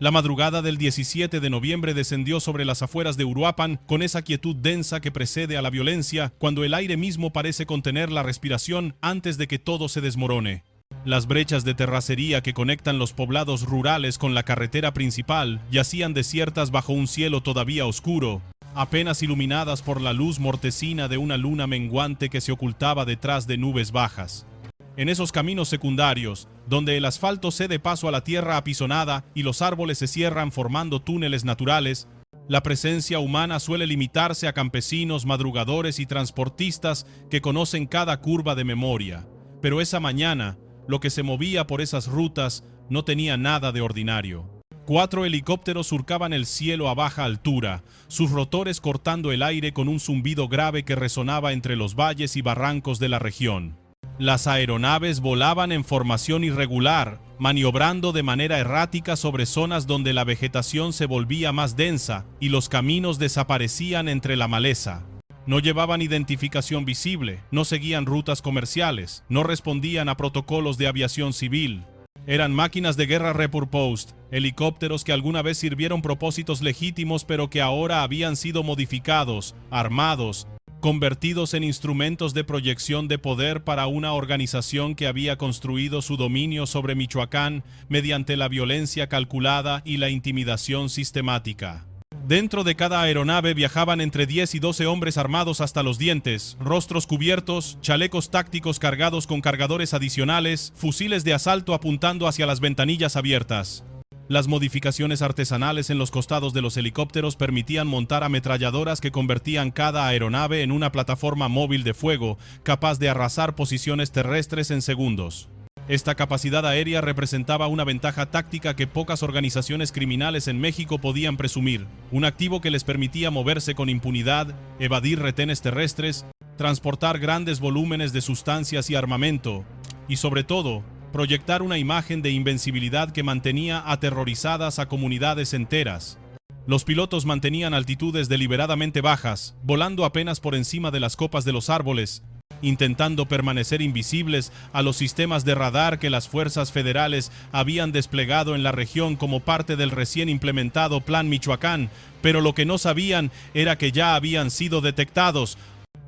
La madrugada del 17 de noviembre descendió sobre las afueras de Uruapan con esa quietud densa que precede a la violencia, cuando el aire mismo parece contener la respiración antes de que todo se desmorone. Las brechas de terracería que conectan los poblados rurales con la carretera principal yacían desiertas bajo un cielo todavía oscuro, apenas iluminadas por la luz mortecina de una luna menguante que se ocultaba detrás de nubes bajas. En esos caminos secundarios, donde el asfalto cede paso a la tierra apisonada y los árboles se cierran formando túneles naturales, la presencia humana suele limitarse a campesinos, madrugadores y transportistas que conocen cada curva de memoria. Pero esa mañana, lo que se movía por esas rutas no tenía nada de ordinario. 4 helicópteros surcaban el cielo a baja altura, sus rotores cortando el aire con un zumbido grave que resonaba entre los valles y barrancos de la región. Las aeronaves volaban en formación irregular, maniobrando de manera errática sobre zonas donde la vegetación se volvía más densa y los caminos desaparecían entre la maleza. No llevaban identificación visible, no seguían rutas comerciales, no respondían a protocolos de aviación civil. Eran máquinas de guerra repurposed, helicópteros que alguna vez sirvieron propósitos legítimos pero que ahora habían sido modificados, armados, convertidos en instrumentos de proyección de poder para una organización que había construido su dominio sobre Michoacán mediante la violencia calculada y la intimidación sistemática. Dentro de cada aeronave viajaban entre 10 y 12 hombres armados hasta los dientes, rostros cubiertos, chalecos tácticos cargados con cargadores adicionales, fusiles de asalto apuntando hacia las ventanillas abiertas. Las modificaciones artesanales en los costados de los helicópteros permitían montar ametralladoras que convertían cada aeronave en una plataforma móvil de fuego, capaz de arrasar posiciones terrestres en segundos. Esta capacidad aérea representaba una ventaja táctica que pocas organizaciones criminales en México podían presumir, un activo que les permitía moverse con impunidad, evadir retenes terrestres, transportar grandes volúmenes de sustancias y armamento, y sobre todo, proyectar una imagen de invencibilidad que mantenía aterrorizadas a comunidades enteras. Los pilotos mantenían altitudes deliberadamente bajas, volando apenas por encima de las copas de los árboles, intentando permanecer invisibles a los sistemas de radar que las fuerzas federales habían desplegado en la región como parte del recién implementado Plan Michoacán, pero lo que no sabían era que ya habían sido detectados.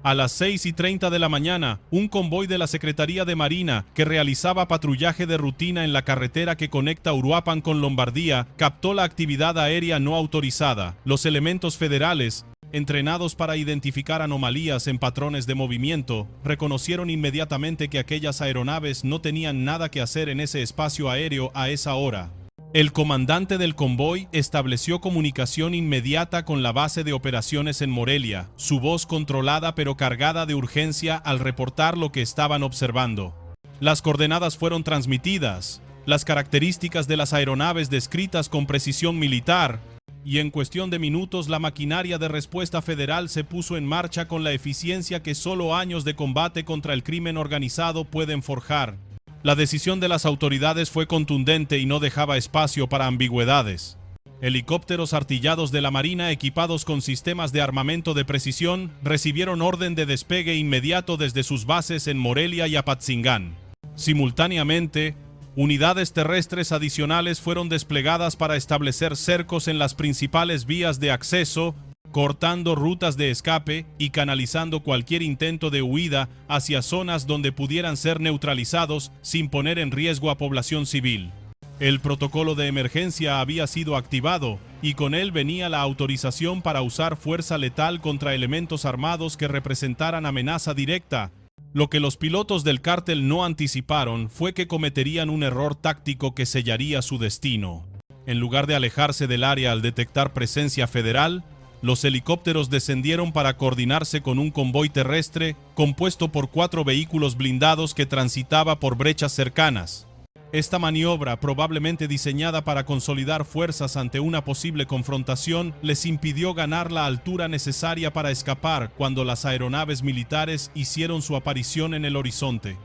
A las 6:30 de la mañana, un convoy de la Secretaría de Marina, que realizaba patrullaje de rutina en la carretera que conecta Uruapan con Lombardía, captó la actividad aérea no autorizada. Los elementos federales, entrenados para identificar anomalías en patrones de movimiento, reconocieron inmediatamente que aquellas aeronaves no tenían nada que hacer en ese espacio aéreo a esa hora. El comandante del convoy estableció comunicación inmediata con la base de operaciones en Morelia, su voz controlada pero cargada de urgencia al reportar lo que estaban observando. Las coordenadas fueron transmitidas, las características de las aeronaves descritas con precisión militar, y en cuestión de minutos la maquinaria de respuesta federal se puso en marcha con la eficiencia que solo años de combate contra el crimen organizado pueden forjar. La decisión de las autoridades fue contundente y no dejaba espacio para ambigüedades. Helicópteros artillados de la Marina equipados con sistemas de armamento de precisión recibieron orden de despegue inmediato desde sus bases en Morelia y Apatzingán. Simultáneamente, unidades terrestres adicionales fueron desplegadas para establecer cercos en las principales vías de acceso, cortando rutas de escape y canalizando cualquier intento de huida hacia zonas donde pudieran ser neutralizados sin poner en riesgo a población civil. El protocolo de emergencia había sido activado y con él venía la autorización para usar fuerza letal contra elementos armados que representaran amenaza directa. Lo que los pilotos del cártel no anticiparon fue que cometerían un error táctico que sellaría su destino. En lugar de alejarse del área al detectar presencia federal, los helicópteros descendieron para coordinarse con un convoy terrestre compuesto por 4 vehículos blindados que transitaba por brechas cercanas. Esta maniobra, probablemente diseñada para consolidar fuerzas ante una posible confrontación, les impidió ganar la altura necesaria para escapar cuando las aeronaves militares hicieron su aparición en el horizonte.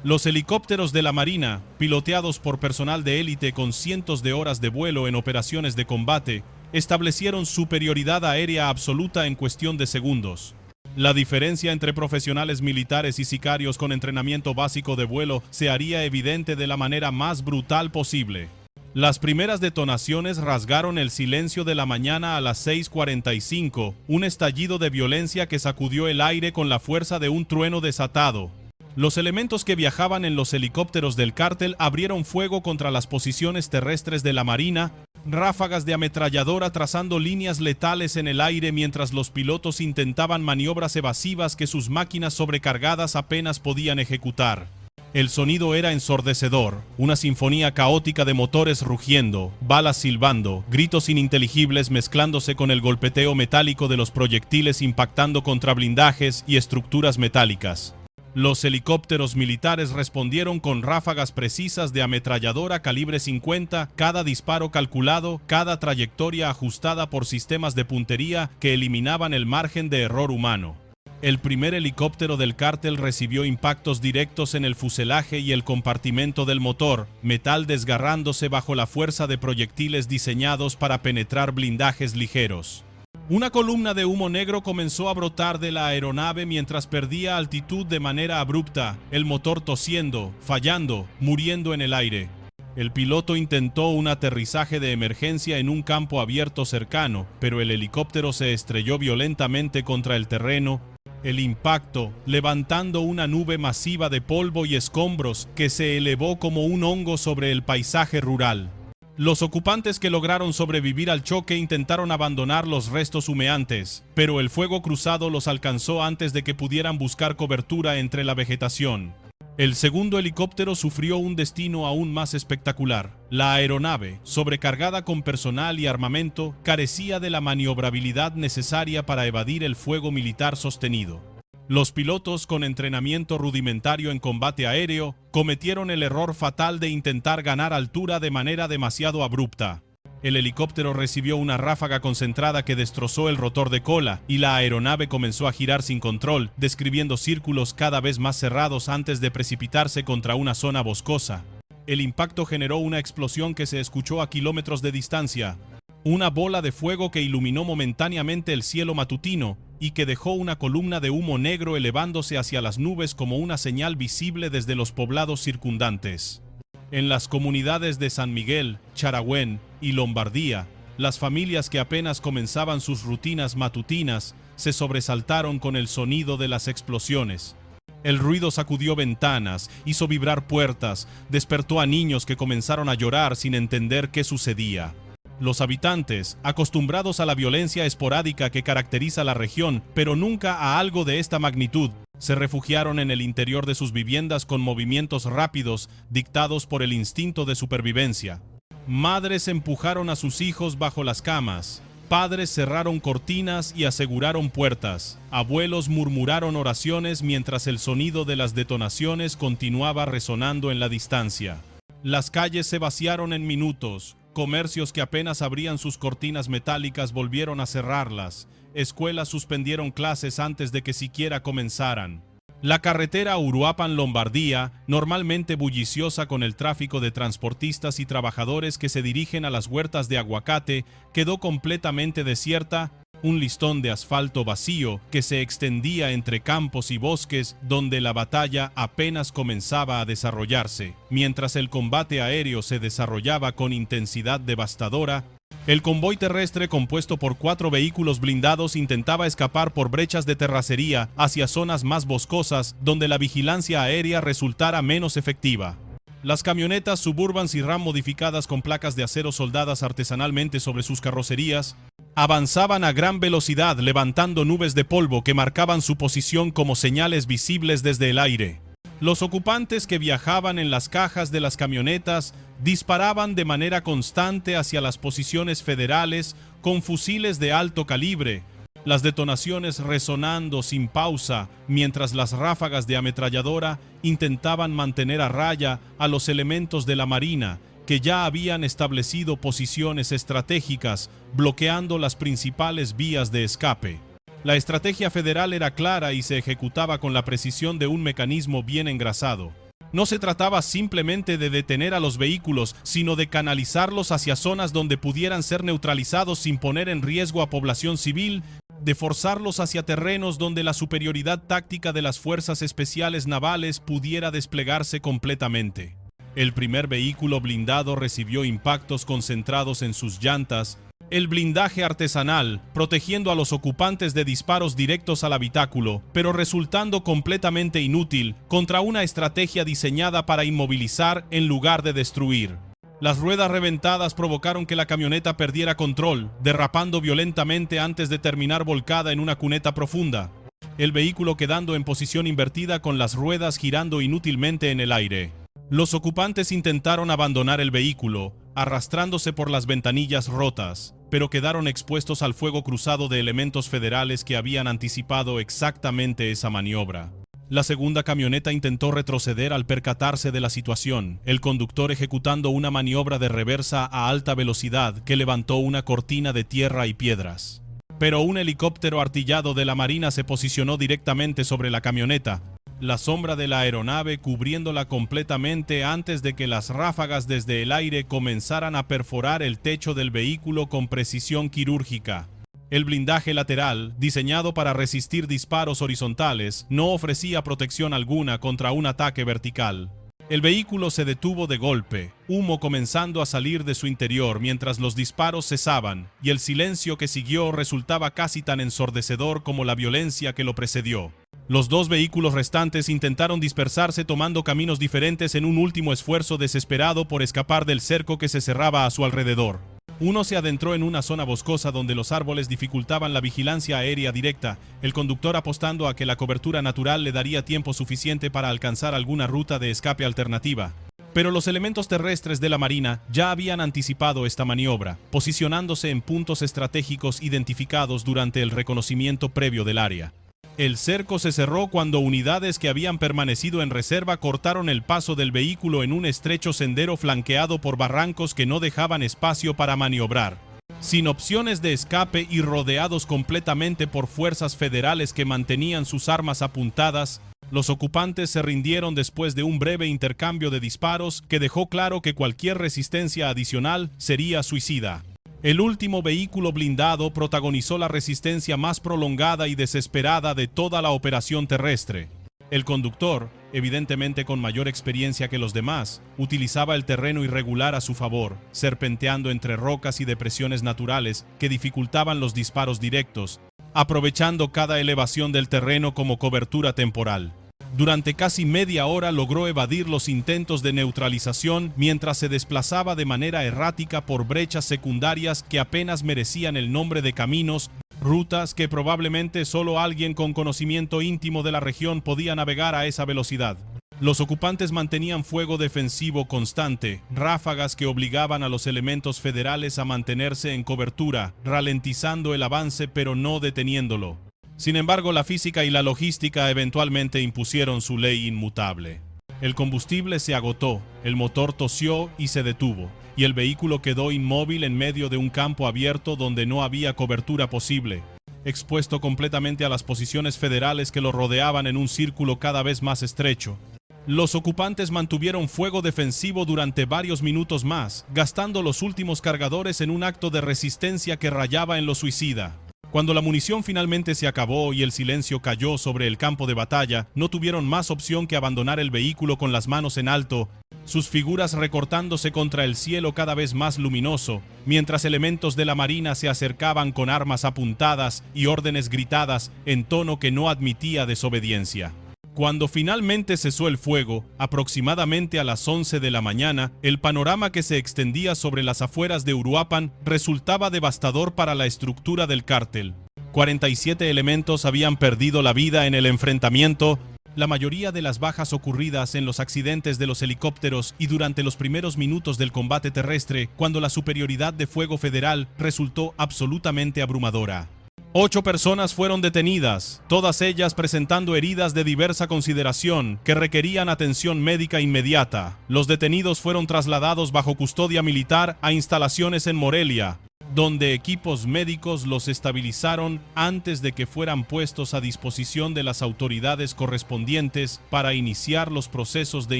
Los helicópteros de la Marina, piloteados por personal de élite con cientos de horas de vuelo en operaciones de combate, establecieron superioridad aérea absoluta en cuestión de segundos. La diferencia entre profesionales militares y sicarios con entrenamiento básico de vuelo se haría evidente de la manera más brutal posible. Las primeras detonaciones rasgaron el silencio de la mañana a las 6:45, un estallido de violencia que sacudió el aire con la fuerza de un trueno desatado. Los elementos que viajaban en los helicópteros del cártel abrieron fuego contra las posiciones terrestres de la Marina, ráfagas de ametralladora trazando líneas letales en el aire mientras los pilotos intentaban maniobras evasivas que sus máquinas sobrecargadas apenas podían ejecutar. El sonido era ensordecedor, una sinfonía caótica de motores rugiendo, balas silbando, gritos ininteligibles mezclándose con el golpeteo metálico de los proyectiles impactando contra blindajes y estructuras metálicas. Los helicópteros militares respondieron con ráfagas precisas de ametralladora calibre 50, cada disparo calculado, cada trayectoria ajustada por sistemas de puntería que eliminaban el margen de error humano. El primer helicóptero del cártel recibió impactos directos en el fuselaje y el compartimento del motor, metal desgarrándose bajo la fuerza de proyectiles diseñados para penetrar blindajes ligeros. Una columna de humo negro comenzó a brotar de la aeronave mientras perdía altitud de manera abrupta, el motor tosiendo, fallando, muriendo en el aire. El piloto intentó un aterrizaje de emergencia en un campo abierto cercano, pero el helicóptero se estrelló violentamente contra el terreno. El impacto, levantando una nube masiva de polvo y escombros que se elevó como un hongo sobre el paisaje rural. Los ocupantes que lograron sobrevivir al choque intentaron abandonar los restos humeantes, pero el fuego cruzado los alcanzó antes de que pudieran buscar cobertura entre la vegetación. El segundo helicóptero sufrió un destino aún más espectacular. La aeronave, sobrecargada con personal y armamento, carecía de la maniobrabilidad necesaria para evadir el fuego militar sostenido. Los pilotos con entrenamiento rudimentario en combate aéreo cometieron el error fatal de intentar ganar altura de manera demasiado abrupta. El helicóptero recibió una ráfaga concentrada que destrozó el rotor de cola y la aeronave comenzó a girar sin control, describiendo círculos cada vez más cerrados antes de precipitarse contra una zona boscosa. El impacto generó una explosión que se escuchó a kilómetros de distancia. Una bola de fuego que iluminó momentáneamente el cielo matutino y que dejó una columna de humo negro elevándose hacia las nubes como una señal visible desde los poblados circundantes. En las comunidades de San Miguel, Charagüén y Lombardía, las familias que apenas comenzaban sus rutinas matutinas se sobresaltaron con el sonido de las explosiones. El ruido sacudió ventanas, hizo vibrar puertas, despertó a niños que comenzaron a llorar sin entender qué sucedía. Los habitantes, acostumbrados a la violencia esporádica que caracteriza la región, pero nunca a algo de esta magnitud, se refugiaron en el interior de sus viviendas con movimientos rápidos dictados por el instinto de supervivencia. Madres empujaron a sus hijos bajo las camas. Padres cerraron cortinas y aseguraron puertas. Abuelos murmuraron oraciones mientras el sonido de las detonaciones continuaba resonando en la distancia. Las calles se vaciaron en minutos. Comercios que apenas abrían sus cortinas metálicas volvieron a cerrarlas. Escuelas suspendieron clases antes de que siquiera comenzaran. La carretera Uruapan-Lombardía, normalmente bulliciosa con el tráfico de transportistas y trabajadores que se dirigen a las huertas de aguacate, quedó completamente desierta, un listón de asfalto vacío que se extendía entre campos y bosques donde la batalla apenas comenzaba a desarrollarse. Mientras el combate aéreo se desarrollaba con intensidad devastadora, el convoy terrestre compuesto por 4 vehículos blindados intentaba escapar por brechas de terracería hacia zonas más boscosas donde la vigilancia aérea resultara menos efectiva. Las camionetas Suburban y Ram modificadas con placas de acero soldadas artesanalmente sobre sus carrocerías avanzaban a gran velocidad levantando nubes de polvo que marcaban su posición como señales visibles desde el aire. Los ocupantes que viajaban en las cajas de las camionetas disparaban de manera constante hacia las posiciones federales con fusiles de alto calibre, las detonaciones resonando sin pausa mientras las ráfagas de ametralladora intentaban mantener a raya a los elementos de la Marina que ya habían establecido posiciones estratégicas bloqueando las principales vías de escape. La estrategia federal era clara y se ejecutaba con la precisión de un mecanismo bien engrasado. No se trataba simplemente de detener a los vehículos, sino de canalizarlos hacia zonas donde pudieran ser neutralizados sin poner en riesgo a población civil, de forzarlos hacia terrenos donde la superioridad táctica de las fuerzas especiales navales pudiera desplegarse completamente. El primer vehículo blindado recibió impactos concentrados en sus llantas, el blindaje artesanal, protegiendo a los ocupantes de disparos directos al habitáculo, pero resultando completamente inútil contra una estrategia diseñada para inmovilizar en lugar de destruir. Las ruedas reventadas provocaron que la camioneta perdiera control, derrapando violentamente antes de terminar volcada en una cuneta profunda, el vehículo quedando en posición invertida con las ruedas girando inútilmente en el aire. Los ocupantes intentaron abandonar el vehículo, arrastrándose por las ventanillas rotas, pero quedaron expuestos al fuego cruzado de elementos federales que habían anticipado exactamente esa maniobra. La segunda camioneta intentó retroceder al percatarse de la situación, el conductor ejecutando una maniobra de reversa a alta velocidad que levantó una cortina de tierra y piedras. Pero un helicóptero artillado de la Marina se posicionó directamente sobre la camioneta, la sombra de la aeronave cubriéndola completamente antes de que las ráfagas desde el aire comenzaran a perforar el techo del vehículo con precisión quirúrgica. El blindaje lateral, diseñado para resistir disparos horizontales, no ofrecía protección alguna contra un ataque vertical. El vehículo se detuvo de golpe, humo comenzando a salir de su interior mientras los disparos cesaban, y el silencio que siguió resultaba casi tan ensordecedor como la violencia que lo precedió. Los dos vehículos restantes intentaron dispersarse tomando caminos diferentes en un último esfuerzo desesperado por escapar del cerco que se cerraba a su alrededor. Uno se adentró en una zona boscosa donde los árboles dificultaban la vigilancia aérea directa, el conductor apostando a que la cobertura natural le daría tiempo suficiente para alcanzar alguna ruta de escape alternativa. Pero los elementos terrestres de la Marina ya habían anticipado esta maniobra, posicionándose en puntos estratégicos identificados durante el reconocimiento previo del área. El cerco se cerró cuando unidades que habían permanecido en reserva cortaron el paso del vehículo en un estrecho sendero flanqueado por barrancos que no dejaban espacio para maniobrar. Sin opciones de escape y rodeados completamente por fuerzas federales que mantenían sus armas apuntadas, los ocupantes se rindieron después de un breve intercambio de disparos que dejó claro que cualquier resistencia adicional sería suicida. El último vehículo blindado protagonizó la resistencia más prolongada y desesperada de toda la operación terrestre. El conductor, evidentemente con mayor experiencia que los demás, utilizaba el terreno irregular a su favor, serpenteando entre rocas y depresiones naturales que dificultaban los disparos directos, aprovechando cada elevación del terreno como cobertura temporal. Durante casi media hora logró evadir los intentos de neutralización mientras se desplazaba de manera errática por brechas secundarias que apenas merecían el nombre de caminos, rutas que probablemente solo alguien con conocimiento íntimo de la región podía navegar a esa velocidad. Los ocupantes mantenían fuego defensivo constante, ráfagas que obligaban a los elementos federales a mantenerse en cobertura, ralentizando el avance pero no deteniéndolo. Sin embargo, la física y la logística eventualmente impusieron su ley inmutable. El combustible se agotó, el motor tosió y se detuvo, y el vehículo quedó inmóvil en medio de un campo abierto donde no había cobertura posible, expuesto completamente a las posiciones federales que lo rodeaban en un círculo cada vez más estrecho. Los ocupantes mantuvieron fuego defensivo durante varios minutos más, gastando los últimos cargadores en un acto de resistencia que rayaba en lo suicida. Cuando la munición finalmente se acabó y el silencio cayó sobre el campo de batalla, no tuvieron más opción que abandonar el vehículo con las manos en alto, sus figuras recortándose contra el cielo cada vez más luminoso, mientras elementos de la Marina se acercaban con armas apuntadas y órdenes gritadas en tono que no admitía desobediencia. Cuando finalmente cesó el fuego, aproximadamente a las 11 de la mañana, el panorama que se extendía sobre las afueras de Uruapan resultaba devastador para la estructura del cártel. 47 elementos habían perdido la vida en el enfrentamiento, la mayoría de las bajas ocurridas en los accidentes de los helicópteros y durante los primeros minutos del combate terrestre, cuando la superioridad de fuego federal resultó absolutamente abrumadora. 8 personas fueron detenidas, todas ellas presentando heridas de diversa consideración que requerían atención médica inmediata. Los detenidos fueron trasladados bajo custodia militar a instalaciones en Morelia, donde equipos médicos los estabilizaron antes de que fueran puestos a disposición de las autoridades correspondientes para iniciar los procesos de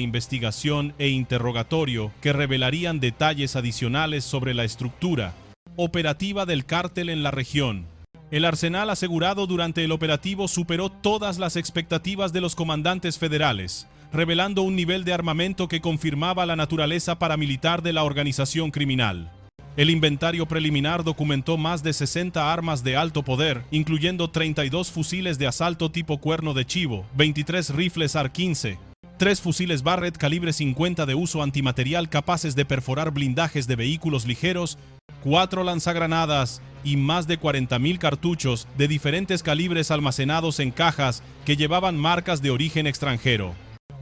investigación e interrogatorio que revelarían detalles adicionales sobre la estructura operativa del cártel en la región. El arsenal asegurado durante el operativo superó todas las expectativas de los comandantes federales, revelando un nivel de armamento que confirmaba la naturaleza paramilitar de la organización criminal. El inventario preliminar documentó más de 60 armas de alto poder, incluyendo 32 fusiles de asalto tipo cuerno de chivo, 23 rifles AR-15, 3 fusiles Barrett calibre 50 de uso antimaterial capaces de perforar blindajes de vehículos ligeros, 4 lanzagranadas y más de 40.000 cartuchos de diferentes calibres almacenados en cajas que llevaban marcas de origen extranjero.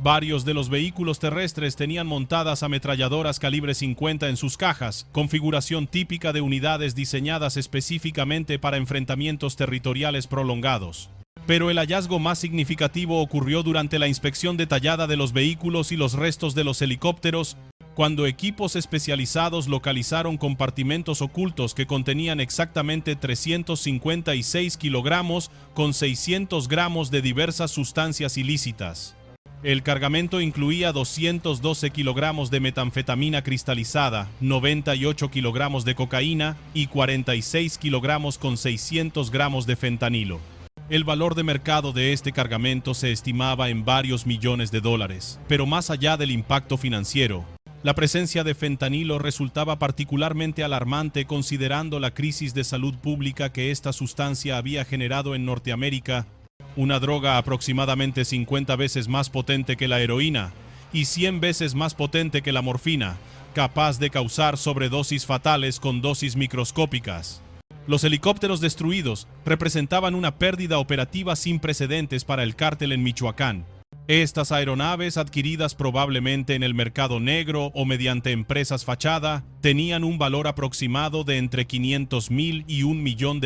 Varios de los vehículos terrestres tenían montadas ametralladoras calibre 50 en sus cajas, configuración típica de unidades diseñadas específicamente para enfrentamientos territoriales prolongados. Pero el hallazgo más significativo ocurrió durante la inspección detallada de los vehículos y los restos de los helicópteros, cuando equipos especializados localizaron compartimentos ocultos que contenían exactamente 356 kilogramos con 600 gramos de diversas sustancias ilícitas. El cargamento incluía 212 kilogramos de metanfetamina cristalizada, 98 kilogramos de cocaína y 46 kilogramos con 600 gramos de fentanilo. El valor de mercado de este cargamento se estimaba en varios millones de dólares, pero más allá del impacto financiero, la presencia de fentanilo resultaba particularmente alarmante considerando la crisis de salud pública que esta sustancia había generado en Norteamérica, una droga aproximadamente 50 veces más potente que la heroína y 100 veces más potente que la morfina, capaz de causar sobredosis fatales con dosis microscópicas. Los helicópteros destruidos representaban una pérdida operativa sin precedentes para el cártel en Michoacán. Estas aeronaves, adquiridas probablemente en el mercado negro o mediante empresas fachada, tenían un valor aproximado de entre $500,000 y $1 millón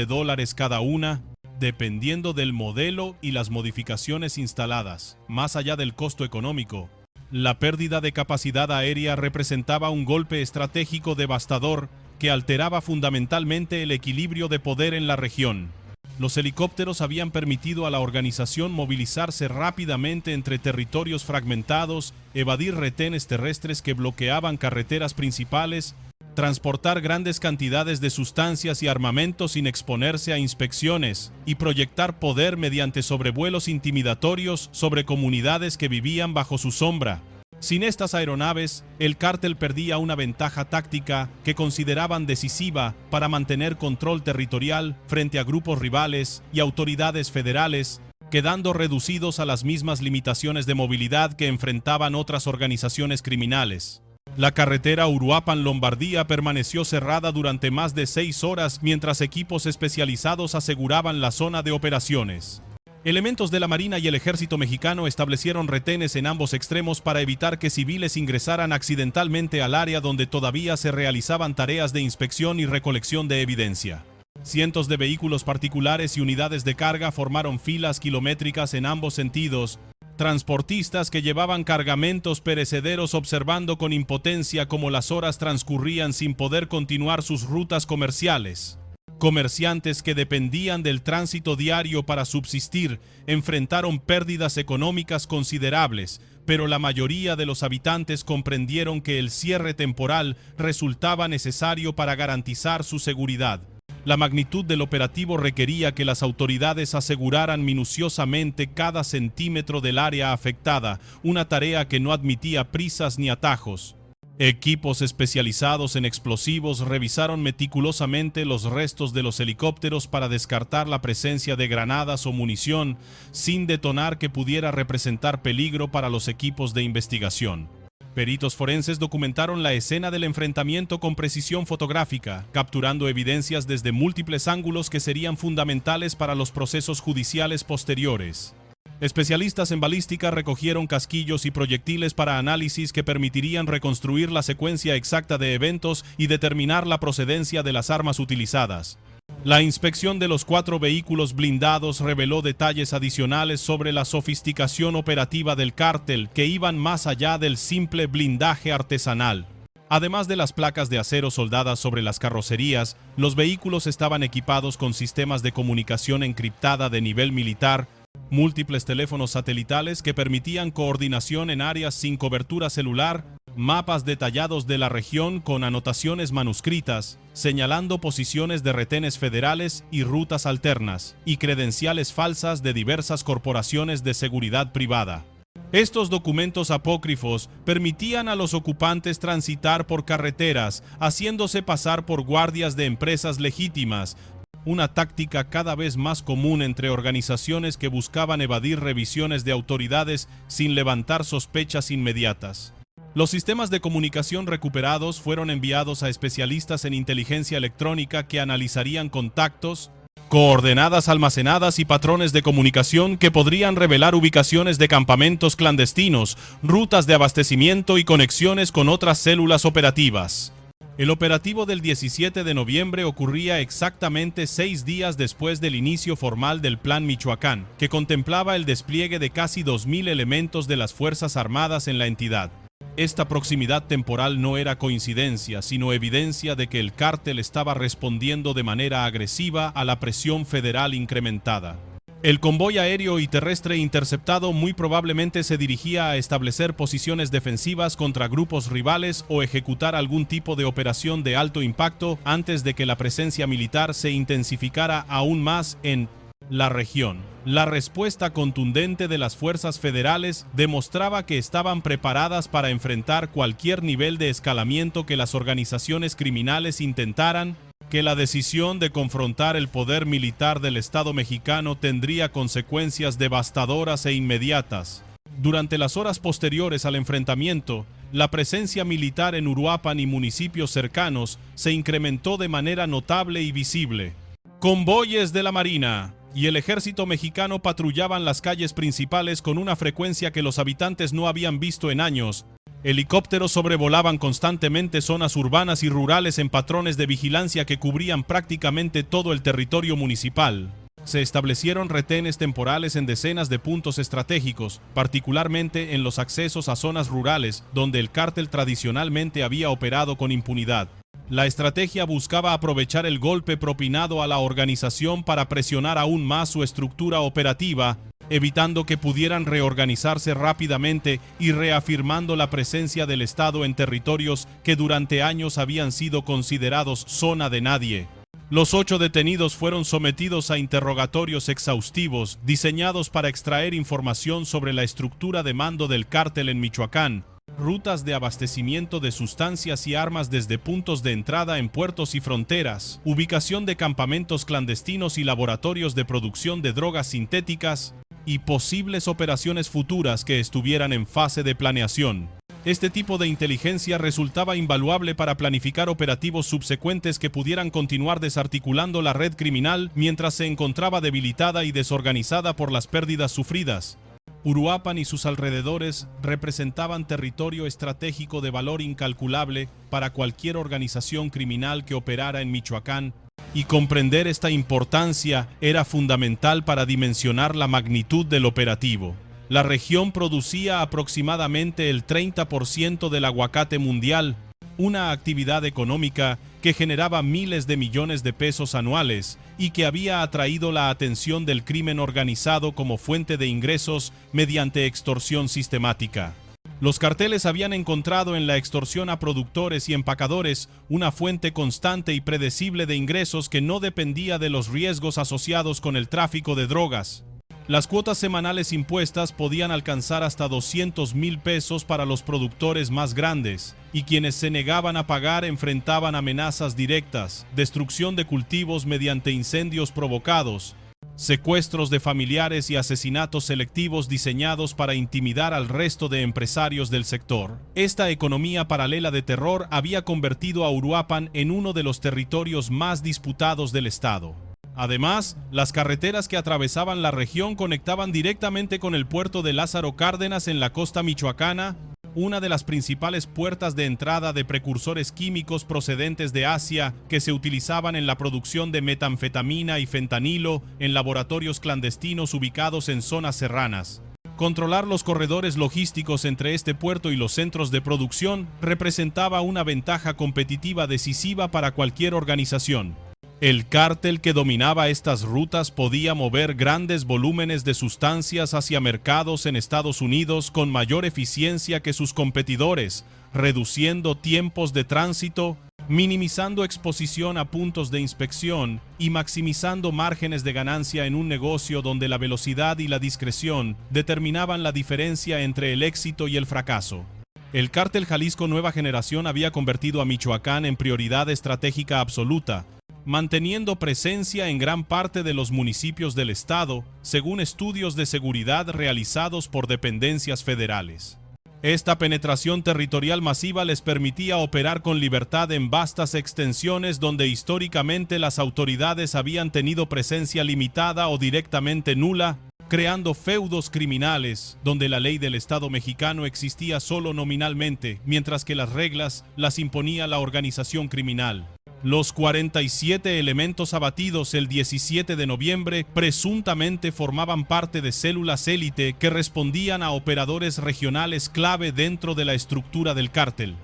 cada una, dependiendo del modelo y las modificaciones instaladas. Más allá del costo económico, la pérdida de capacidad aérea representaba un golpe estratégico devastador que alteraba fundamentalmente el equilibrio de poder en la región. Los helicópteros habían permitido a la organización movilizarse rápidamente entre territorios fragmentados, evadir retenes terrestres que bloqueaban carreteras principales, transportar grandes cantidades de sustancias y armamento sin exponerse a inspecciones, y proyectar poder mediante sobrevuelos intimidatorios sobre comunidades que vivían bajo su sombra. Sin estas aeronaves, el cártel perdía una ventaja táctica que consideraban decisiva para mantener control territorial frente a grupos rivales y autoridades federales, quedando reducidos a las mismas limitaciones de movilidad que enfrentaban otras organizaciones criminales. La carretera Uruapan-Lombardía permaneció cerrada durante más de 6 horas mientras equipos especializados aseguraban la zona de operaciones. Elementos de la Marina y el Ejército mexicano establecieron retenes en ambos extremos para evitar que civiles ingresaran accidentalmente al área donde todavía se realizaban tareas de inspección y recolección de evidencia. Cientos de vehículos particulares y unidades de carga formaron filas kilométricas en ambos sentidos, transportistas que llevaban cargamentos perecederos observando con impotencia cómo las horas transcurrían sin poder continuar sus rutas comerciales. Comerciantes que dependían del tránsito diario para subsistir enfrentaron pérdidas económicas considerables, pero la mayoría de los habitantes comprendieron que el cierre temporal resultaba necesario para garantizar su seguridad. La magnitud del operativo requería que las autoridades aseguraran minuciosamente cada centímetro del área afectada, una tarea que no admitía prisas ni atajos. Equipos especializados en explosivos revisaron meticulosamente los restos de los helicópteros para descartar la presencia de granadas o munición sin detonar que pudiera representar peligro para los equipos de investigación. Peritos forenses documentaron la escena del enfrentamiento con precisión fotográfica, capturando evidencias desde múltiples ángulos que serían fundamentales para los procesos judiciales posteriores. Especialistas en balística recogieron casquillos y proyectiles para análisis que permitirían reconstruir la secuencia exacta de eventos y determinar la procedencia de las armas utilizadas. La inspección de los 4 vehículos blindados reveló detalles adicionales sobre la sofisticación operativa del cártel que iban más allá del simple blindaje artesanal. Además de las placas de acero soldadas sobre las carrocerías, los vehículos estaban equipados con sistemas de comunicación encriptada de nivel militar, múltiples teléfonos satelitales que permitían coordinación en áreas sin cobertura celular, mapas detallados de la región con anotaciones manuscritas, señalando posiciones de retenes federales y rutas alternas, y credenciales falsas de diversas corporaciones de seguridad privada. Estos documentos apócrifos permitían a los ocupantes transitar por carreteras, haciéndose pasar por guardias de empresas legítimas, una táctica cada vez más común entre organizaciones que buscaban evadir revisiones de autoridades sin levantar sospechas inmediatas. Los sistemas de comunicación recuperados fueron enviados a especialistas en inteligencia electrónica que analizarían contactos, coordenadas almacenadas y patrones de comunicación que podrían revelar ubicaciones de campamentos clandestinos, rutas de abastecimiento y conexiones con otras células operativas. El operativo del 17 de noviembre ocurría exactamente 6 días después del inicio formal del Plan Michoacán, que contemplaba el despliegue de casi 2.000 elementos de las Fuerzas Armadas en la entidad. Esta proximidad temporal no era coincidencia, sino evidencia de que el cártel estaba respondiendo de manera agresiva a la presión federal incrementada. El convoy aéreo y terrestre interceptado muy probablemente se dirigía a establecer posiciones defensivas contra grupos rivales o ejecutar algún tipo de operación de alto impacto antes de que la presencia militar se intensificara aún más en la región. La respuesta contundente de las fuerzas federales demostraba que estaban preparadas para enfrentar cualquier nivel de escalamiento que las organizaciones criminales intentaran, que la decisión de confrontar el poder militar del Estado mexicano tendría consecuencias devastadoras e inmediatas. Durante las horas posteriores al enfrentamiento, la presencia militar en Uruapan y municipios cercanos se incrementó de manera notable y visible. Convoyes de la Marina y el ejército mexicano patrullaban las calles principales con una frecuencia que los habitantes no habían visto en años. Helicópteros sobrevolaban constantemente zonas urbanas y rurales en patrones de vigilancia que cubrían prácticamente todo el territorio municipal. Se establecieron retenes temporales en decenas de puntos estratégicos, particularmente en los accesos a zonas rurales, donde el cártel tradicionalmente había operado con impunidad. La estrategia buscaba aprovechar el golpe propinado a la organización para presionar aún más su estructura operativa, evitando que pudieran reorganizarse rápidamente y reafirmando la presencia del Estado en territorios que durante años habían sido considerados zona de nadie. Los 8 detenidos fueron sometidos a interrogatorios exhaustivos diseñados para extraer información sobre la estructura de mando del cártel en Michoacán, rutas de abastecimiento de sustancias y armas desde puntos de entrada en puertos y fronteras, ubicación de campamentos clandestinos y laboratorios de producción de drogas sintéticas, y posibles operaciones futuras que estuvieran en fase de planeación. Este tipo de inteligencia resultaba invaluable para planificar operativos subsecuentes que pudieran continuar desarticulando la red criminal mientras se encontraba debilitada y desorganizada por las pérdidas sufridas. Uruapan y sus alrededores representaban territorio estratégico de valor incalculable para cualquier organización criminal que operara en Michoacán, y comprender esta importancia era fundamental para dimensionar la magnitud del operativo. La región producía aproximadamente el 30% del aguacate mundial, una actividad económica que generaba miles de millones de pesos anuales y que había atraído la atención del crimen organizado como fuente de ingresos mediante extorsión sistemática. Los carteles habían encontrado en la extorsión a productores y empacadores una fuente constante y predecible de ingresos que no dependía de los riesgos asociados con el tráfico de drogas. Las cuotas semanales impuestas podían alcanzar hasta 200,000 pesos para los productores más grandes, y quienes se negaban a pagar enfrentaban amenazas directas, destrucción de cultivos mediante incendios provocados, secuestros de familiares y asesinatos selectivos diseñados para intimidar al resto de empresarios del sector. Esta economía paralela de terror había convertido a Uruapan en uno de los territorios más disputados del estado. Además, las carreteras que atravesaban la región conectaban directamente con el puerto de Lázaro Cárdenas en la costa michoacana, una de las principales puertas de entrada de precursores químicos procedentes de Asia que se utilizaban en la producción de metanfetamina y fentanilo en laboratorios clandestinos ubicados en zonas serranas. Controlar los corredores logísticos entre este puerto y los centros de producción representaba una ventaja competitiva decisiva para cualquier organización. El cártel que dominaba estas rutas podía mover grandes volúmenes de sustancias hacia mercados en Estados Unidos con mayor eficiencia que sus competidores, reduciendo tiempos de tránsito minimizando exposición a puntos de inspección y maximizando márgenes de ganancia en un negocio donde la velocidad y la discreción determinaban la diferencia entre el éxito y el fracaso. El Cártel Jalisco Nueva Generación había convertido a Michoacán en prioridad estratégica absoluta, manteniendo presencia en gran parte de los municipios del estado, según estudios de seguridad realizados por dependencias federales. Esta penetración territorial masiva les permitía operar con libertad en vastas extensiones donde históricamente las autoridades habían tenido presencia limitada o directamente nula, creando feudos criminales donde la ley del Estado mexicano existía solo nominalmente, mientras que las reglas las imponía la organización criminal. Los 47 elementos abatidos el 17 de noviembre presuntamente formaban parte de células élite que respondían a operadores regionales clave dentro de la estructura del cártel.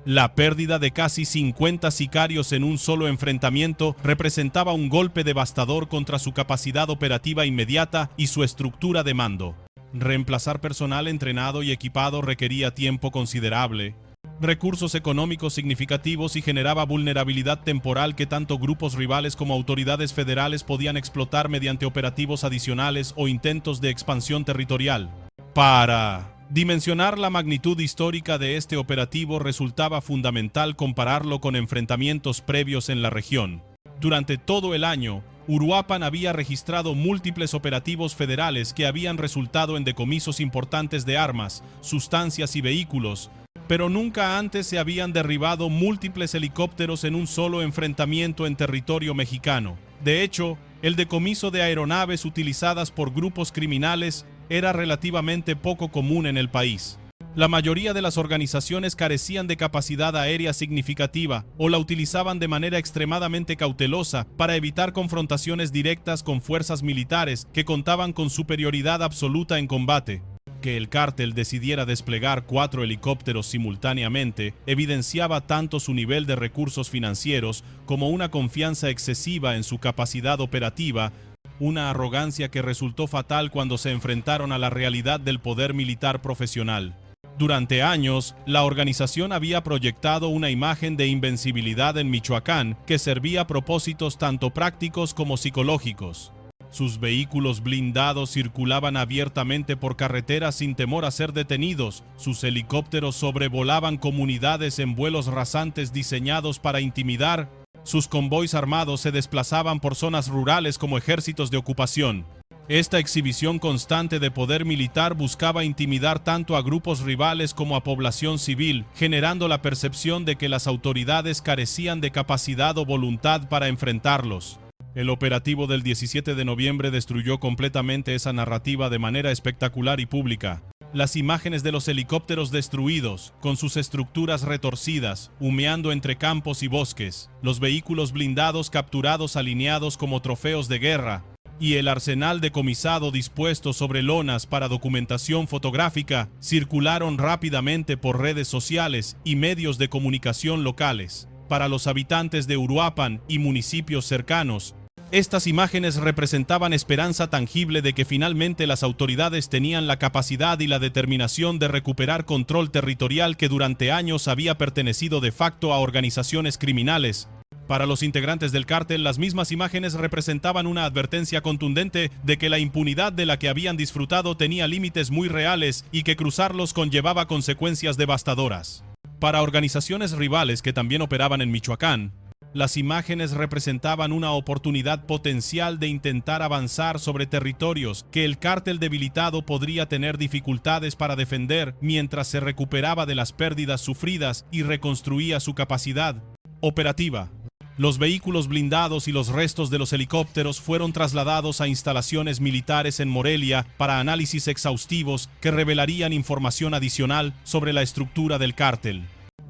La pérdida de casi 50 sicarios en un solo enfrentamiento representaba un golpe devastador contra su capacidad operativa inmediata y su estructura de mando. Reemplazar personal entrenado y equipado requería tiempo considerable, recursos económicos significativos y generaba vulnerabilidad temporal que tanto grupos rivales como autoridades federales podían explotar mediante operativos adicionales o intentos de expansión territorial. Para dimensionar la magnitud histórica de este operativo resultaba fundamental compararlo con enfrentamientos previos en la región. Durante todo el año, Uruapan había registrado múltiples operativos federales que habían resultado en decomisos importantes de armas, sustancias y vehículos, pero nunca antes se habían derribado múltiples helicópteros en un solo enfrentamiento en territorio mexicano. De hecho, el decomiso de aeronaves utilizadas por grupos criminales era relativamente poco común en el país. La mayoría de las organizaciones carecían de capacidad aérea significativa o la utilizaban de manera extremadamente cautelosa para evitar confrontaciones directas con fuerzas militares que contaban con superioridad absoluta en combate. Que el cártel decidiera desplegar 4 helicópteros simultáneamente evidenciaba tanto su nivel de recursos financieros como una confianza excesiva en su capacidad operativa, una arrogancia que resultó fatal cuando se enfrentaron a la realidad del poder militar profesional. Durante años, la organización había proyectado una imagen de invencibilidad en Michoacán que servía a propósitos tanto prácticos como psicológicos. Sus vehículos blindados circulaban abiertamente por carreteras sin temor a ser detenidos. Sus helicópteros sobrevolaban comunidades en vuelos rasantes diseñados para intimidar. Sus convoys armados se desplazaban por zonas rurales como ejércitos de ocupación. Esta exhibición constante de poder militar buscaba intimidar tanto a grupos rivales como a población civil, generando la percepción de que las autoridades carecían de capacidad o voluntad para enfrentarlos. El operativo del 17 de noviembre destruyó completamente esa narrativa de manera espectacular y pública. Las imágenes de los helicópteros destruidos, con sus estructuras retorcidas, humeando entre campos y bosques, los vehículos blindados capturados alineados como trofeos de guerra, y el arsenal decomisado dispuesto sobre lonas para documentación fotográfica, circularon rápidamente por redes sociales y medios de comunicación locales. Para los habitantes de Uruapan y municipios cercanos, estas imágenes representaban esperanza tangible de que finalmente las autoridades tenían la capacidad y la determinación de recuperar control territorial que durante años había pertenecido de facto a organizaciones criminales. Para los integrantes del cártel, las mismas imágenes representaban una advertencia contundente de que la impunidad de la que habían disfrutado tenía límites muy reales y que cruzarlos conllevaba consecuencias devastadoras. Para organizaciones rivales que también operaban en Michoacán, las imágenes representaban una oportunidad potencial de intentar avanzar sobre territorios que el cártel debilitado podría tener dificultades para defender mientras se recuperaba de las pérdidas sufridas y reconstruía su capacidad operativa. Los vehículos blindados y los restos de los helicópteros fueron trasladados a instalaciones militares en Morelia para análisis exhaustivos que revelarían información adicional sobre la estructura del cártel.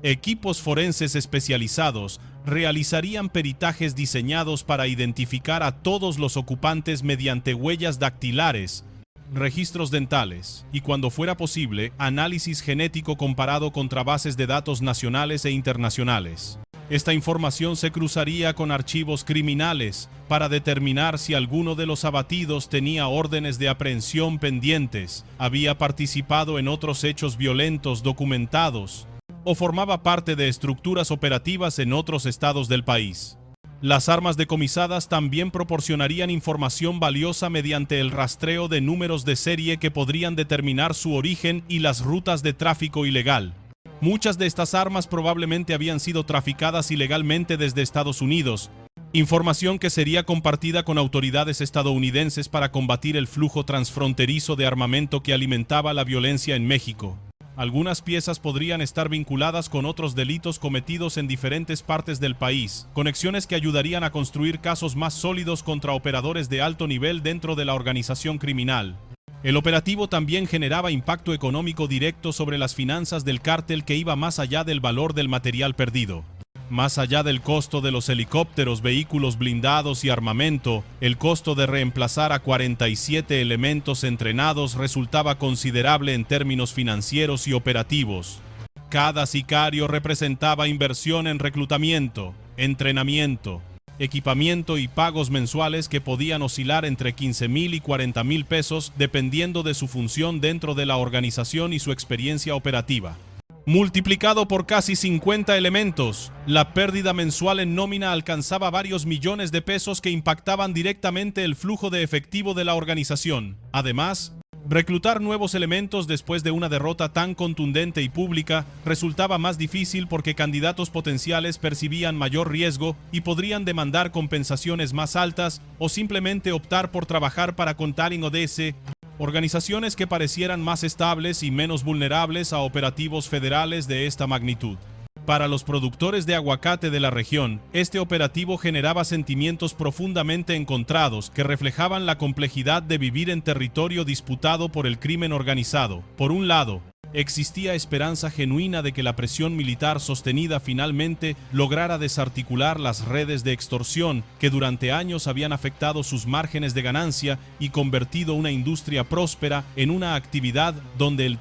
Equipos forenses especializados realizarían peritajes diseñados para identificar a todos los ocupantes mediante huellas dactilares, registros dentales y, cuando fuera posible, análisis genético comparado contra bases de datos nacionales e internacionales. Esta información se cruzaría con archivos criminales para determinar si alguno de los abatidos tenía órdenes de aprehensión pendientes, había participado en otros hechos violentos documentados o formaba parte de estructuras operativas en otros estados del país. Las armas decomisadas también proporcionarían información valiosa mediante el rastreo de números de serie que podrían determinar su origen y las rutas de tráfico ilegal. Muchas de estas armas probablemente habían sido traficadas ilegalmente desde Estados Unidos, información que sería compartida con autoridades estadounidenses para combatir el flujo transfronterizo de armamento que alimentaba la violencia en México. Algunas piezas podrían estar vinculadas con otros delitos cometidos en diferentes partes del país, conexiones que ayudarían a construir casos más sólidos contra operadores de alto nivel dentro de la organización criminal. El operativo también generaba impacto económico directo sobre las finanzas del cártel que iba más allá del valor del material perdido. Más allá del costo de los helicópteros, vehículos blindados y armamento, el costo de reemplazar a 47 elementos entrenados resultaba considerable en términos financieros y operativos. Cada sicario representaba inversión en reclutamiento, entrenamiento, equipamiento y pagos mensuales que podían oscilar entre 15,000 y 40,000 pesos dependiendo de su función dentro de la organización y su experiencia operativa. Multiplicado por casi 50 elementos, la pérdida mensual en nómina alcanzaba varios millones de pesos que impactaban directamente el flujo de efectivo de la organización. Además, reclutar nuevos elementos después de una derrota tan contundente y pública resultaba más difícil porque candidatos potenciales percibían mayor riesgo y podrían demandar compensaciones más altas o simplemente optar por trabajar para Contaling ODS, organizaciones que parecieran más estables y menos vulnerables a operativos federales de esta magnitud. Para los productores de aguacate de la región, este operativo generaba sentimientos profundamente encontrados que reflejaban la complejidad de vivir en territorio disputado por el crimen organizado. Por un lado, existía esperanza genuina de que la presión militar sostenida finalmente lograra desarticular las redes de extorsión que durante años habían afectado sus márgenes de ganancia y convertido una industria próspera en una actividad donde el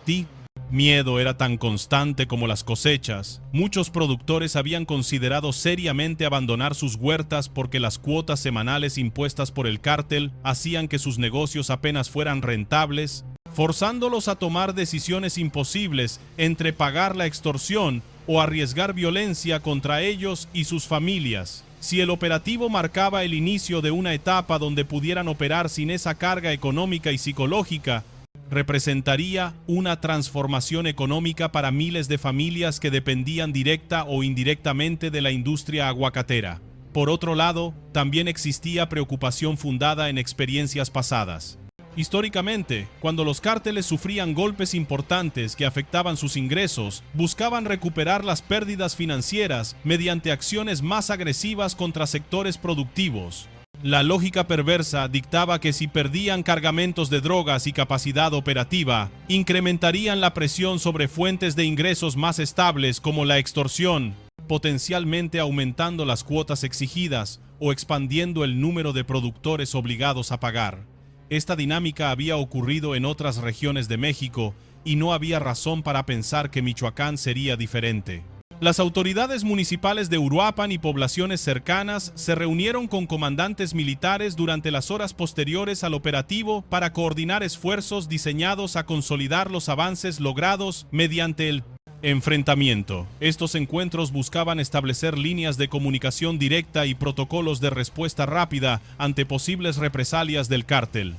miedo era tan constante como las cosechas. Muchos productores habían considerado seriamente abandonar sus huertas porque las cuotas semanales impuestas por el cártel hacían que sus negocios apenas fueran rentables, forzándolos a tomar decisiones imposibles entre pagar la extorsión o arriesgar violencia contra ellos y sus familias. Si el operativo marcaba el inicio de una etapa donde pudieran operar sin esa carga económica y psicológica, representaría una transformación económica para miles de familias que dependían directa o indirectamente de la industria aguacatera. Por otro lado, también existía preocupación fundada en experiencias pasadas. Históricamente, cuando los cárteles sufrían golpes importantes que afectaban sus ingresos, buscaban recuperar las pérdidas financieras mediante acciones más agresivas contra sectores productivos. La lógica perversa dictaba que si perdían cargamentos de drogas y capacidad operativa, incrementarían la presión sobre fuentes de ingresos más estables como la extorsión, potencialmente aumentando las cuotas exigidas o expandiendo el número de productores obligados a pagar. Esta dinámica había ocurrido en otras regiones de México y no había razón para pensar que Michoacán sería diferente. Las autoridades municipales de Uruapan y poblaciones cercanas se reunieron con comandantes militares durante las horas posteriores al operativo para coordinar esfuerzos diseñados a consolidar los avances logrados mediante el enfrentamiento. Estos encuentros buscaban establecer líneas de comunicación directa y protocolos de respuesta rápida ante posibles represalias del cártel.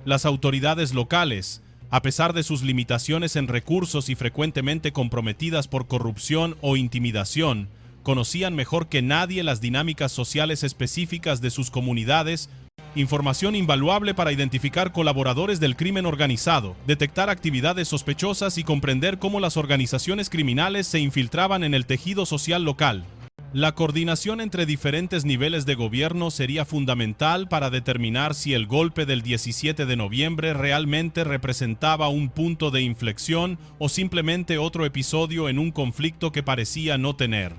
Las autoridades locales, a pesar de sus limitaciones en recursos y frecuentemente comprometidas por corrupción o intimidación, conocían mejor que nadie las dinámicas sociales específicas de sus comunidades, información invaluable para identificar colaboradores del crimen organizado, detectar actividades sospechosas y comprender cómo las organizaciones criminales se infiltraban en el tejido social local. La coordinación entre diferentes niveles de gobierno sería fundamental para determinar si el golpe del 17 de noviembre realmente representaba un punto de inflexión o simplemente otro episodio en un conflicto que parecía no tener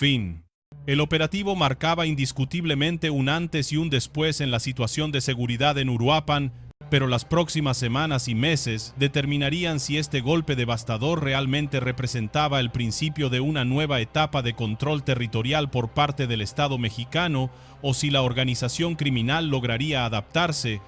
fin. El operativo marcaba indiscutiblemente un antes y un después en la situación de seguridad en Uruapan, pero las próximas semanas y meses determinarían si este golpe devastador realmente representaba el principio de una nueva etapa de control territorial por parte del Estado mexicano o si la organización criminal lograría adaptarse,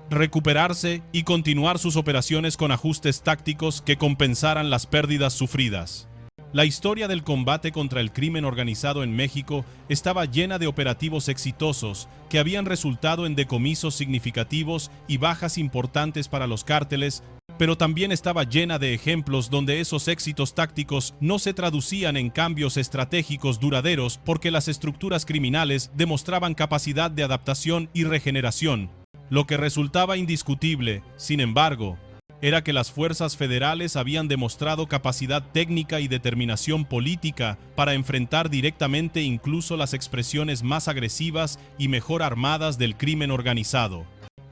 recuperarse y continuar sus operaciones con ajustes tácticos que compensaran las pérdidas sufridas. La historia del combate contra el crimen organizado en México estaba llena de operativos exitosos que habían resultado en decomisos significativos y bajas importantes para los cárteles, pero también estaba llena de ejemplos donde esos éxitos tácticos no se traducían en cambios estratégicos duraderos porque las estructuras criminales demostraban capacidad de adaptación y regeneración. Lo que resultaba indiscutible, sin embargo, era que las fuerzas federales habían demostrado capacidad técnica y determinación política para enfrentar directamente incluso las expresiones más agresivas y mejor armadas del crimen organizado.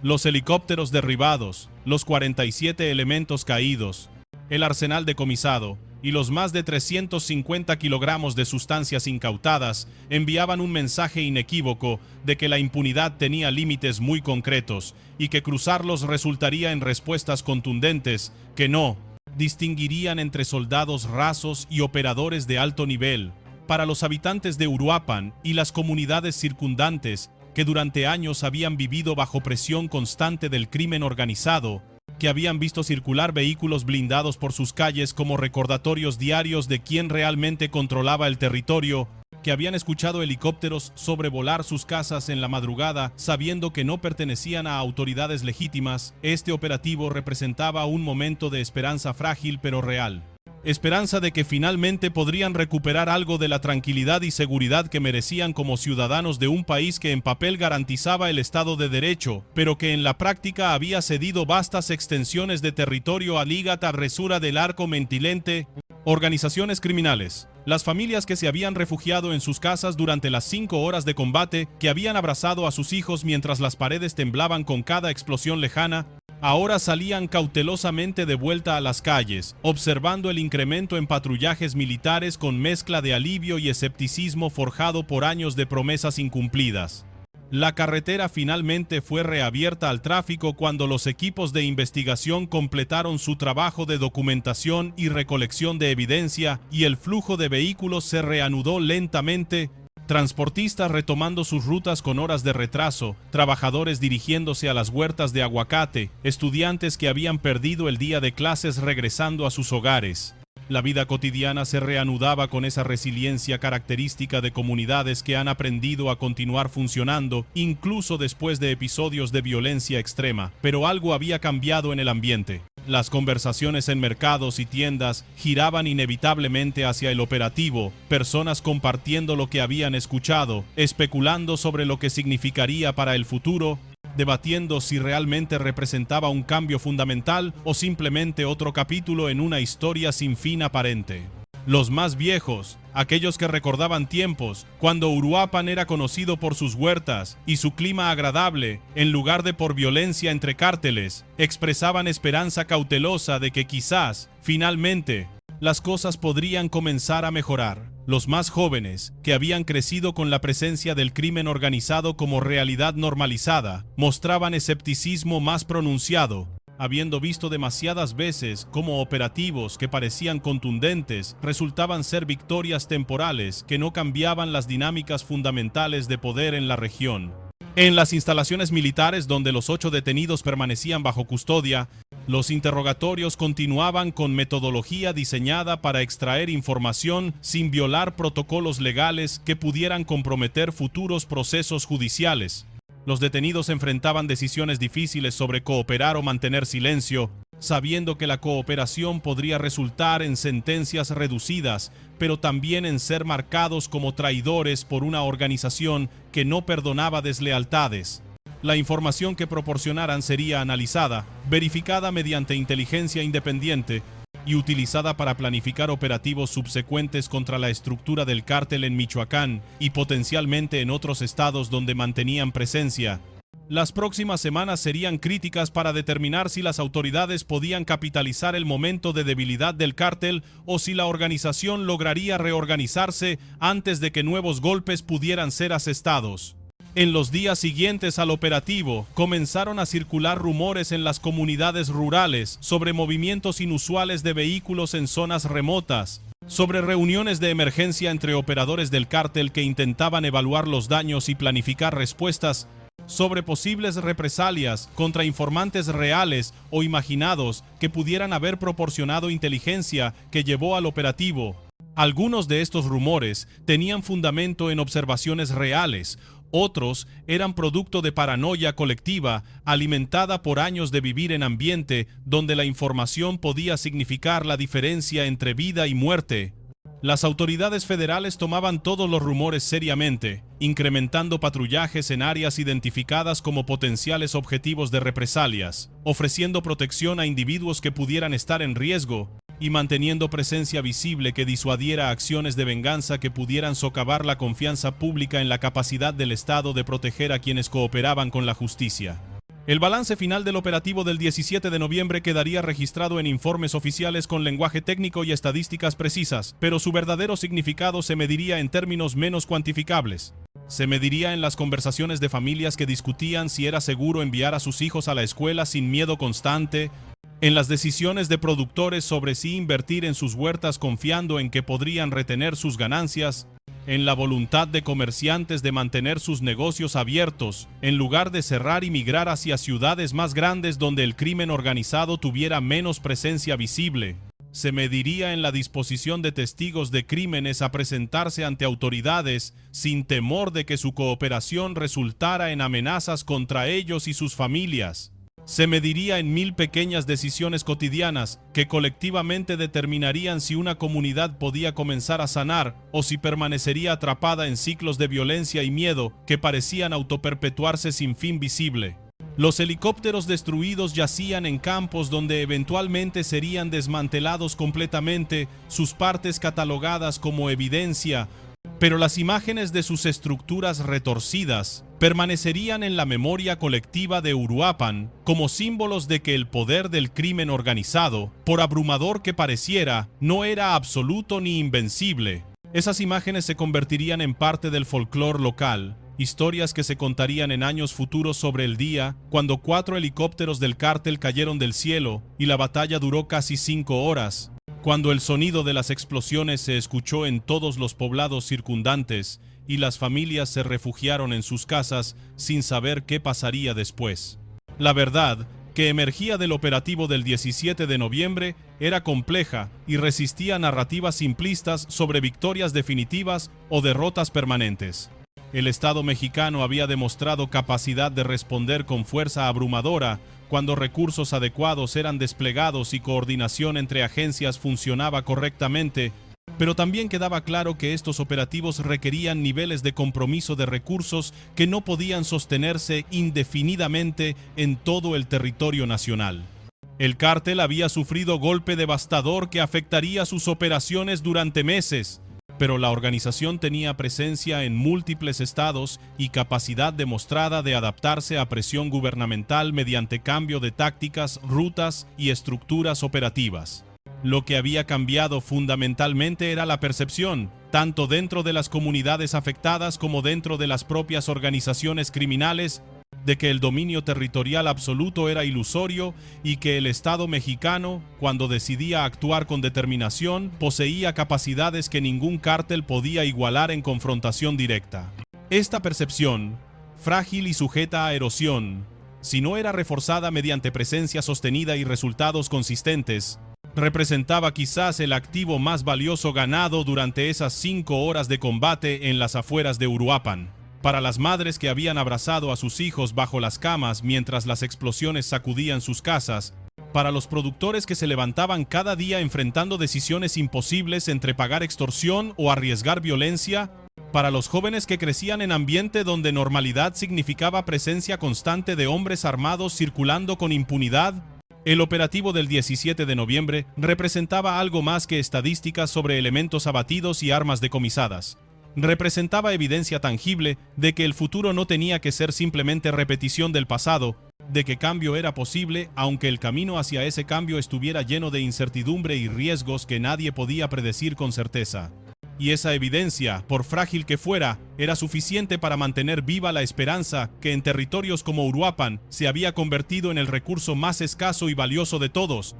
Los helicópteros derribados, los 47 elementos caídos, el arsenal decomisado y los más de 350 kilogramos de sustancias incautadas enviaban un mensaje inequívoco de que la impunidad tenía límites muy concretos y que cruzarlos resultaría en respuestas contundentes que no distinguirían entre soldados rasos y operadores de alto nivel. Para los habitantes de Uruapan y las comunidades circundantes, que durante años habían vivido bajo presión constante del crimen organizado, que habían visto circular vehículos blindados por sus calles como recordatorios diarios de quién realmente controlaba el territorio, que habían escuchado helicópteros sobrevolar sus casas en la madrugada sabiendo que no pertenecían a autoridades legítimas, este operativo representaba un momento de esperanza frágil pero real. Esperanza de que finalmente podrían recuperar algo de la tranquilidad y seguridad que merecían como ciudadanos de un país que en papel garantizaba el Estado de Derecho, pero que en la práctica había cedido vastas extensiones de territorio a liga travesura del arco mentilente. Organizaciones criminales. Las familias que se habían refugiado en sus casas durante las 5 horas de combate, que habían abrazado a sus hijos mientras las paredes temblaban con cada explosión lejana, ahora salían cautelosamente de vuelta a las calles, observando el incremento en patrullajes militares con mezcla de alivio y escepticismo forjado por años de promesas incumplidas. La carretera finalmente fue reabierta al tráfico cuando los equipos de investigación completaron su trabajo de documentación y recolección de evidencia y el flujo de vehículos se reanudó lentamente, transportistas retomando sus rutas con horas de retraso, trabajadores dirigiéndose a las huertas de aguacate, estudiantes que habían perdido el día de clases regresando a sus hogares. La vida cotidiana se reanudaba con esa resiliencia característica de comunidades que han aprendido a continuar funcionando, incluso después de episodios de violencia extrema. Pero algo había cambiado en el ambiente. Las conversaciones en mercados y tiendas giraban inevitablemente hacia el operativo, personas compartiendo lo que habían escuchado, especulando sobre lo que significaría para el futuro, debatiendo si realmente representaba un cambio fundamental o simplemente otro capítulo en una historia sin fin aparente. Los más viejos, aquellos que recordaban tiempos cuando Uruapan era conocido por sus huertas y su clima agradable, en lugar de por violencia entre cárteles, expresaban esperanza cautelosa de que quizás, finalmente, las cosas podrían comenzar a mejorar. Los más jóvenes, que habían crecido con la presencia del crimen organizado como realidad normalizada, mostraban escepticismo más pronunciado, habiendo visto demasiadas veces cómo operativos que parecían contundentes resultaban ser victorias temporales que no cambiaban las dinámicas fundamentales de poder en la región. En las instalaciones militares donde los 8 detenidos permanecían bajo custodia, los interrogatorios continuaban con metodología diseñada para extraer información sin violar protocolos legales que pudieran comprometer futuros procesos judiciales. Los detenidos enfrentaban decisiones difíciles sobre cooperar o mantener silencio, sabiendo que la cooperación podría resultar en sentencias reducidas, pero también en ser marcados como traidores por una organización que no perdonaba deslealtades. La información que proporcionaran sería analizada, verificada mediante inteligencia independiente y utilizada para planificar operativos subsecuentes contra la estructura del cártel en Michoacán y potencialmente en otros estados donde mantenían presencia. Las próximas semanas serían críticas para determinar si las autoridades podían capitalizar el momento de debilidad del cártel o si la organización lograría reorganizarse antes de que nuevos golpes pudieran ser asestados. En los días siguientes al operativo, comenzaron a circular rumores en las comunidades rurales sobre movimientos inusuales de vehículos en zonas remotas, sobre reuniones de emergencia entre operadores del cártel que intentaban evaluar los daños y planificar respuestas, sobre posibles represalias contra informantes reales o imaginados que pudieran haber proporcionado inteligencia que llevó al operativo. Algunos de estos rumores tenían fundamento en observaciones reales, otros eran producto de paranoia colectiva alimentada por años de vivir en ambiente donde la información podía significar la diferencia entre vida y muerte. Las autoridades federales tomaban todos los rumores seriamente, incrementando patrullajes en áreas identificadas como potenciales objetivos de represalias, ofreciendo protección a individuos que pudieran estar en riesgo y manteniendo presencia visible que disuadiera acciones de venganza que pudieran socavar la confianza pública en la capacidad del Estado de proteger a quienes cooperaban con la justicia. El balance final del operativo del 17 de noviembre quedaría registrado en informes oficiales con lenguaje técnico y estadísticas precisas, pero su verdadero significado se mediría en términos menos cuantificables. Se mediría en las conversaciones de familias que discutían si era seguro enviar a sus hijos a la escuela sin miedo constante, en las decisiones de productores sobre si invertir en sus huertas confiando en que podrían retener sus ganancias, en la voluntad de comerciantes de mantener sus negocios abiertos, en lugar de cerrar y migrar hacia ciudades más grandes donde el crimen organizado tuviera menos presencia visible. Se mediría en la disposición de testigos de crímenes a presentarse ante autoridades sin temor de que su cooperación resultara en amenazas contra ellos y sus familias. Se mediría en 1000 pequeñas decisiones cotidianas que colectivamente determinarían si una comunidad podía comenzar a sanar o si permanecería atrapada en ciclos de violencia y miedo que parecían autoperpetuarse sin fin visible. Los helicópteros destruidos yacían en campos donde eventualmente serían desmantelados completamente, sus partes catalogadas como evidencia, pero las imágenes de sus estructuras retorcidas permanecerían en la memoria colectiva de Uruapan como símbolos de que el poder del crimen organizado, por abrumador que pareciera, no era absoluto ni invencible. Esas imágenes se convertirían en parte del folclore local, historias que se contarían en años futuros sobre el día cuando 4 helicópteros del cártel cayeron del cielo y la batalla duró casi 5 horas, cuando el sonido de las explosiones se escuchó en todos los poblados circundantes y las familias se refugiaron en sus casas sin saber qué pasaría después. La verdad que emergía del operativo del 17 de noviembre era compleja y resistía narrativas simplistas sobre victorias definitivas o derrotas permanentes. El Estado mexicano había demostrado capacidad de responder con fuerza abrumadora cuando recursos adecuados eran desplegados y coordinación entre agencias funcionaba correctamente, pero también quedaba claro que estos operativos requerían niveles de compromiso de recursos que no podían sostenerse indefinidamente en todo el territorio nacional. El cártel había sufrido golpe devastador que afectaría sus operaciones durante meses, pero la organización tenía presencia en múltiples estados y capacidad demostrada de adaptarse a presión gubernamental mediante cambio de tácticas, rutas y estructuras operativas. Lo que había cambiado fundamentalmente era la percepción, tanto dentro de las comunidades afectadas como dentro de las propias organizaciones criminales, de que el dominio territorial absoluto era ilusorio y que el Estado mexicano, cuando decidía actuar con determinación, poseía capacidades que ningún cártel podía igualar en confrontación directa. Esta percepción, frágil y sujeta a erosión, si no era reforzada mediante presencia sostenida y resultados consistentes, representaba quizás el activo más valioso ganado durante esas 5 horas de combate en las afueras de Uruapan. Para las madres que habían abrazado a sus hijos bajo las camas mientras las explosiones sacudían sus casas, para los productores que se levantaban cada día enfrentando decisiones imposibles entre pagar extorsión o arriesgar violencia, para los jóvenes que crecían en ambiente donde normalidad significaba presencia constante de hombres armados circulando con impunidad, el operativo del 17 de noviembre representaba algo más que estadísticas sobre elementos abatidos y armas decomisadas. Representaba evidencia tangible de que el futuro no tenía que ser simplemente repetición del pasado, de que cambio era posible aunque el camino hacia ese cambio estuviera lleno de incertidumbre y riesgos que nadie podía predecir con certeza. Y esa evidencia, por frágil que fuera, era suficiente para mantener viva la esperanza que en territorios como Uruapan se había convertido en el recurso más escaso y valioso de todos,